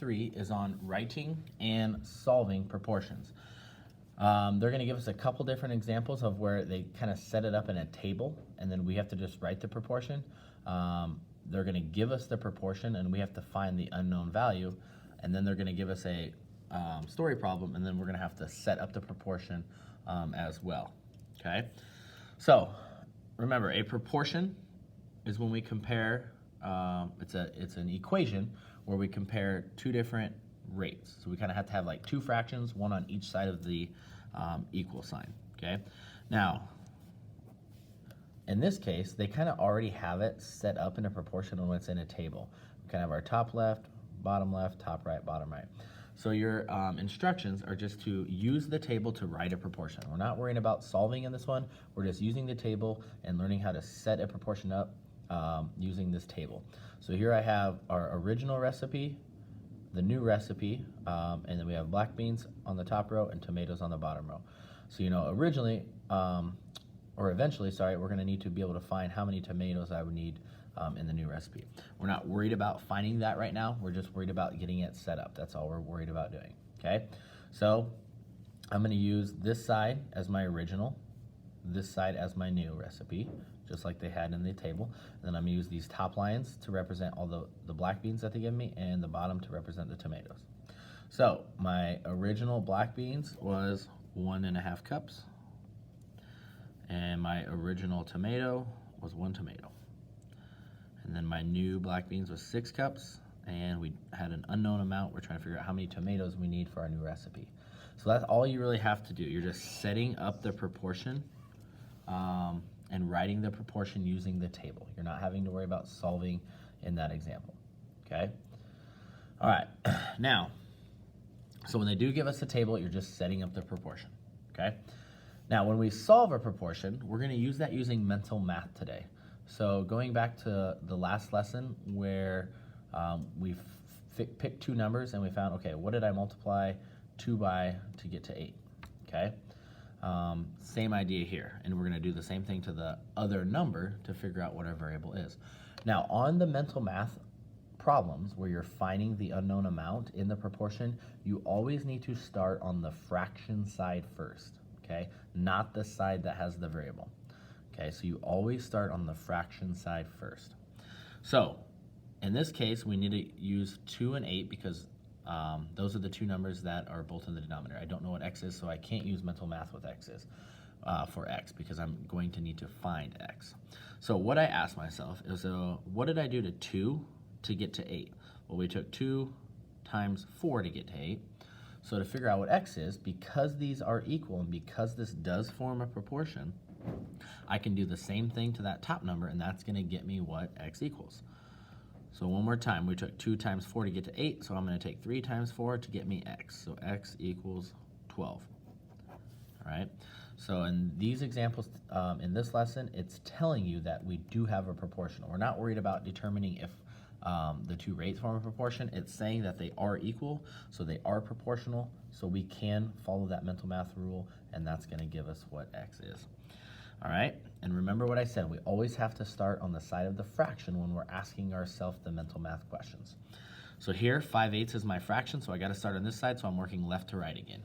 3 is on writing and solving proportions. They're going to give us a couple different examples of where they kind of set it up in a table, and then we have to just write the proportion. They're going to give us the proportion, and we have to find the unknown value, and then they're going to give us a story problem, and then we're going to have to set up the proportion as well. Okay, so remember, a proportion is when we compare. It's an equation where we compare two different rates. So we kind of have to have like two fractions, one on each side of the equal sign. Okay, now in this case, they kind of already have it set up in a proportion when it's in a table. We kind of have our top left, top right, bottom right. So your instructions are just to use the table to write a proportion. We're not worrying about solving in this one. We're just using the table and learning how to set a proportion up using this table. So here I have our original recipe, the new recipe, and then we have black beans on the top row and tomatoes on the bottom row. So originally, or eventually, sorry, we're gonna need to be able to find how many tomatoes I would need in the new recipe. We're not worried about finding that right now. We're just worried about getting it set up. That's all we're worried about doing, okay? So I'm gonna use this side as my original, this side as my new recipe, just like they had in the table. And then I'm gonna use these top lines to represent all the black beans that they give me, and the bottom to represent the tomatoes. So my original black beans was 1.5 cups, and my original tomato was 1 tomato. And then my new black beans was 6 cups, and we had an unknown amount. We're trying to figure out how many tomatoes we need for our new recipe. So that's all you really have to do. You're just setting up the proportion and writing the proportion using the table. You're not having to worry about solving in that example, okay? All right, now, so when they do give us a table, you're just setting up the proportion, okay? Now, when we solve a proportion, we're gonna use that using mental math today. So going back to the last lesson where we picked two numbers and we found, okay, what did I multiply 2 by to get to 8, okay? Same idea here, and we're gonna do the same thing to the other number to figure out what our variable is. Now, on the mental math problems where you're finding the unknown amount in the proportion, you always need to start on the fraction side first, okay? Not the side that has the variable. Okay, so you always start on the fraction side first. So in this case, we need to use 2 and 8 because those are the two numbers that are both in the denominator. I don't know what x is, so I can't use mental math with x is for x because I'm going to need to find x. So what I asked myself is, what did I do to 2 to get to 8? Well, we took 2 times 4 to get to 8. So to figure out what x is, because these are equal and because this does form a proportion, I can do the same thing to that top number, and that's going to get me what x equals. So one more time, we took 2 times 4 to get to 8, so I'm going to take 3 times 4 to get me x. So x equals 12. All right. So in these examples in this lesson, it's telling you that we do have a proportional. We're not worried about determining if the two rates form a proportion. It's saying that they are equal, so they are proportional, so we can follow that mental math rule, and that's going to give us what x is. All right, and remember what I said, we always have to start on the side of the fraction when we're asking ourselves the mental math questions. So here, 5/8 is my fraction, so I got to start on this side, so I'm working left to right again.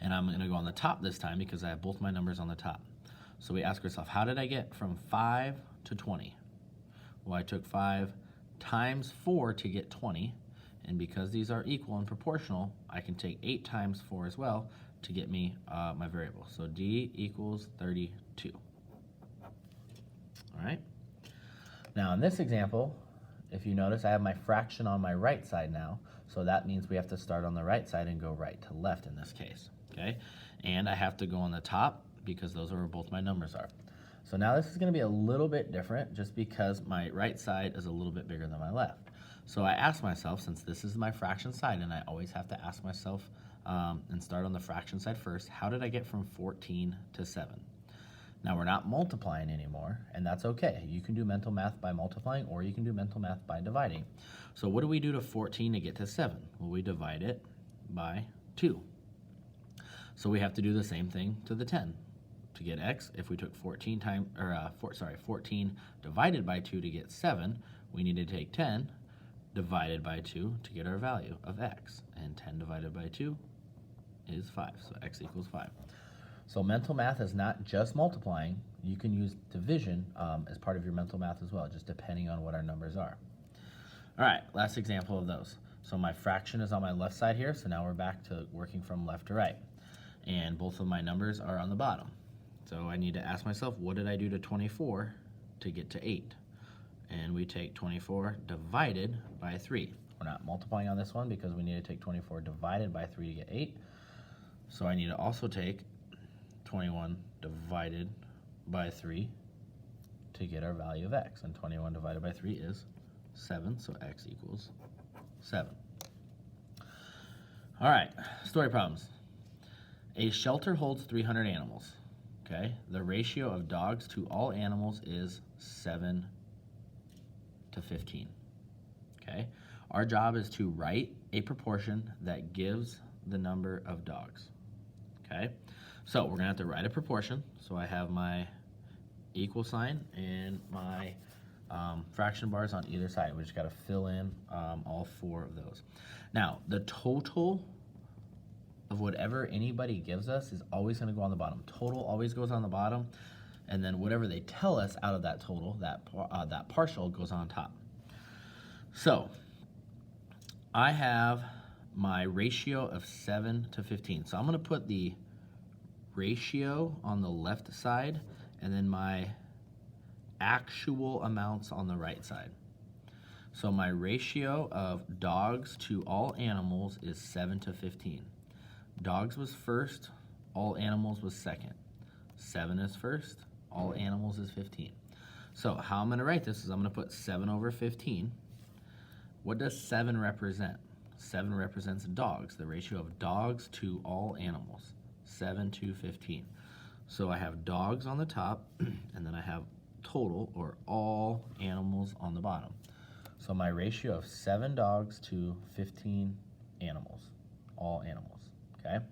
And I'm going to go on the top this time because I have both my numbers on the top. So we ask ourselves, how did I get from 5 to 20? Well, I took 5 times 4 to get 20, and because these are equal and proportional, I can take 8 times 4 as well to get me my variable. So D equals 32. All right. Now in this example, if you notice, I have my fraction on my right side now, so that means we have to start on the right side and go right to left in this case, okay? And I have to go on the top because those are where both my numbers are. So now this is going to be a little bit different just because my right side is a little bit bigger than my left. So I asked myself, since this is my fraction side, and I always have to ask myself and start on the fraction side first, how did I get from 14 to 7? Now we're not multiplying anymore, and that's okay. You can do mental math by multiplying, or you can do mental math by dividing. So what do we do to 14 to get to 7? Well, we divide it by 2. So we have to do the same thing to the 10. To get x, if we took 14 divided by 2 to get 7, we need to take 10, divided by 2 to get our value of x. And 10 divided by 2 is 5, so x equals 5. So mental math is not just multiplying. You can use division as part of your mental math as well, just depending on what our numbers are. All right, last example of those. So my fraction is on my left side here, so now we're back to working from left to right. And both of my numbers are on the bottom. So I need to ask myself, what did I do to 24 to get to 8? And we take 24 divided by 3. We're not multiplying on this one because we need to take 24 divided by 3 to get 8. So I need to also take 21 divided by 3 to get our value of x. And 21 divided by 3 is 7, so x equals 7. All right, story problems. A shelter holds 300 animals, okay? The ratio of dogs to all animals is 7 to 15, okay? Our job is to write a proportion that gives the number of dogs, okay? So we're gonna have to write a proportion. So I have my equal sign and my fraction bars on either side. We just gotta fill in all 4 of those. Now, the total of whatever anybody gives us is always gonna go on the bottom. Total always goes on the bottom, and then whatever they tell us out of that total, that partial goes on top. So I have my ratio of 7 to 15. So I'm gonna put the ratio on the left side and then my actual amounts on the right side. So my ratio of dogs to all animals is 7 to 15. Dogs was first, all animals was second. 7 is first, all animals is 15. So how I'm gonna write this is I'm gonna put 7 over 15. What does 7 represent? 7 represents dogs, the ratio of dogs to all animals. 7 to 15. So I have dogs on the top, and then I have total, or all animals on the bottom. So my ratio of 7 dogs to 15 animals, all animals, okay?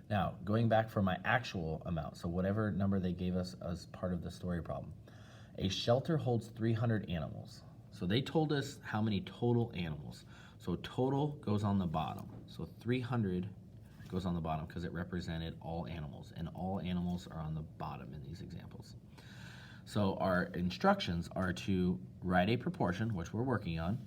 Now, going back for my actual amount, so whatever number they gave us as part of the story problem. A shelter holds 300 animals. So they told us how many total animals. So total goes on the bottom. So 300 goes on the bottom because it represented all animals, and all animals are on the bottom in these examples. So our instructions are to write a proportion, which we're working on,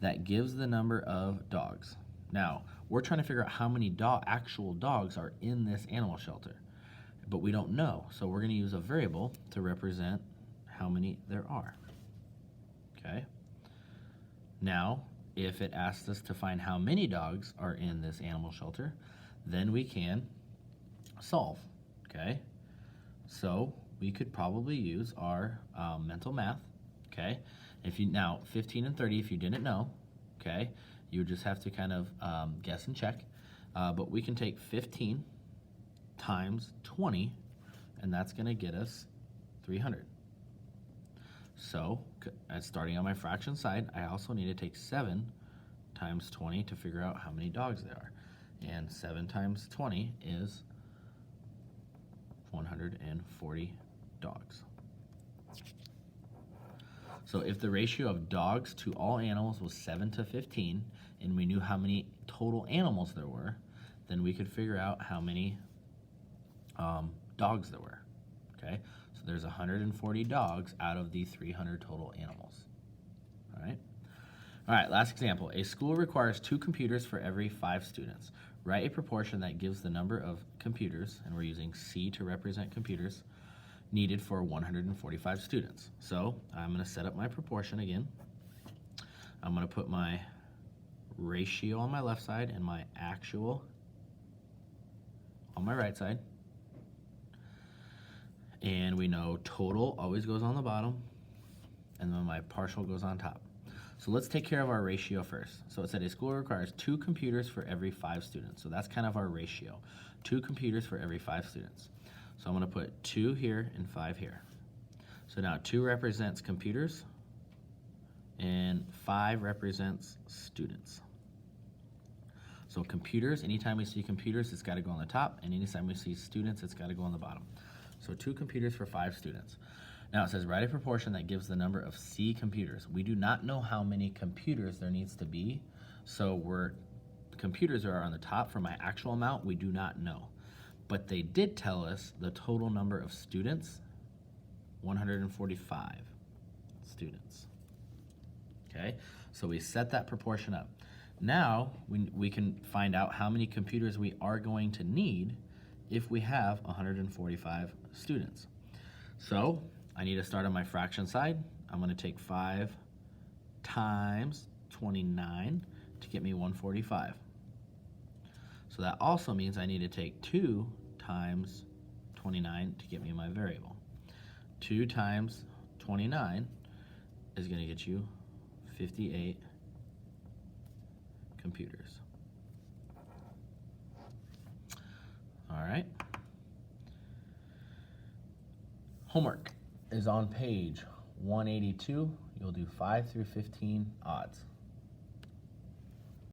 that gives the number of dogs. Now, we're trying to figure out how many actual dogs are in this animal shelter, but we don't know. So we're going to use a variable to represent how many there are. Okay? Now, if it asks us to find how many dogs are in this animal shelter, then we can solve, okay? So we could probably use our mental math, okay? Now, 15 and 30, if you didn't know, okay, you would just have to kind of guess and check. But we can take 15 times 20, and that's gonna get us 300. So, starting on my fraction side, I also need to take 7 times 20 to figure out how many dogs there are. And 7 times 20 is 140 dogs. So if the ratio of dogs to all animals was 7 to 15, and we knew how many total animals there were, then we could figure out how many dogs there were, okay? So there's 140 dogs out of the 300 total animals, all right? All right, last example. A school requires 2 computers for every 5 students. Write a proportion that gives the number of computers, and we're using C to represent computers, needed for 145 students. So I'm gonna set up my proportion again. I'm gonna put my ratio on my left side and my actual on my right side. And we know total always goes on the bottom, and then my partial goes on top. So let's take care of our ratio first. So it said a school requires 2 computers for every 5 students. So that's kind of our ratio. 2 computers for every 5 students. So I'm gonna put 2 here and 5 here. So now 2 represents computers and 5 represents students. So computers, anytime we see computers, it's gotta go on the top, and anytime we see students, it's gotta go on the bottom. So 2 computers for 5 students. Now it says write a proportion that gives the number of C computers. We do not know how many computers there needs to be, so computers are on the top for my actual amount. We do not know, but they did tell us the total number of students, 145 students. Okay, so we set that proportion up. Now we can find out how many computers we are going to need if we have 145 students. So I need to start on my fraction side. I'm going to take 5 times 29 to get me 145. So that also means I need to take 2 times 29 to get me my variable. 2 times 29 is going to get you 58 computers. All right. Homework is on page 182. You'll do 5 through 15 odds.